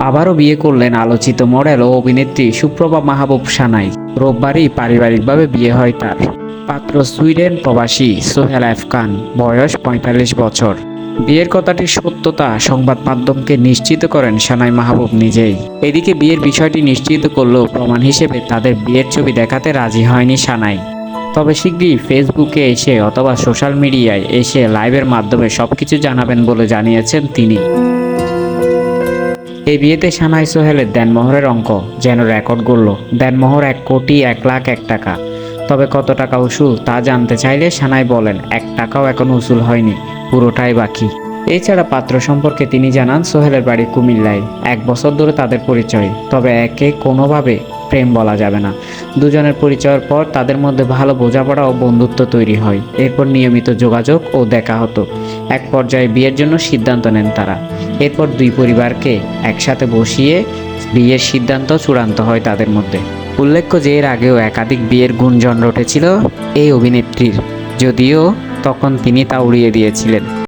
আবারও বিয়ে করলেন আলোচিত মডেল ও অভিনেত্রী সুপ্রভা মাহবুব সানাই। রোববারই পারিবারিকভাবে বিয়ে হয় তার। পাত্র সুইডেন প্রবাসী সোহেল আফকান, বয়স ৪৫ বছর। বিয়ের কথাটির সত্যতা সংবাদ মাধ্যমকে নিশ্চিত করেন সানাই মাহবুব নিজেই। এদিকে বিয়ের বিষয়টি নিশ্চিত করলেও প্রমাণ হিসেবে তাদের বিয়ের ছবি দেখাতে রাজি হয়নি সানাই। তবে শিগগিরই ফেসবুকে এসে অথবা সোশ্যাল মিডিয়ায় এসে লাইভের মাধ্যমে সবকিছু জানাবেন বলে জানিয়েছেন তিনি। এই বিয়েতে সানাই সোহেলের দেনমোহরের অঙ্ক যেন রেকর্ড গড়ল। দেনমোহর ১,০১,০০,০০০ টাকা। তবে কত টাকা উসুল তা জানতে চাইলে সানাই বলেন, ১ টাকাও এখনো উসুল হয়নি, পুরোটাই বাকি। এছাড়া পাত্র সম্পর্কে তিনি জানান, সোহেলের বাড়ি কুমিল্লায়। ১ বছর ধরে তাদের পরিচয়, তবে একে কোনোভাবে প্রেম বলা যাবে না। দুজনের পরিচয়ের পর তাদের মধ্যে ভালো বোঝাপড়া ও বন্ধুত্ব তৈরি হয়। এরপর নিয়মিত যোগাযোগ ও দেখা হতো। এক পর্যায়ে বিয়ের জন্য সিদ্ধান্ত নেন তারা। এরপর দুই পরিবারকে একসাথে বসিয়ে বিয়ের সিদ্ধান্ত চূড়ান্ত হয় তাদের মধ্যে। উল্লেখ্য যে এর আগেও একাধিক বিয়ের গুঞ্জন রটেছিল এই অভিনেত্রীর, যদিও তখন তিনি তা উড়িয়ে দিয়েছিলেন।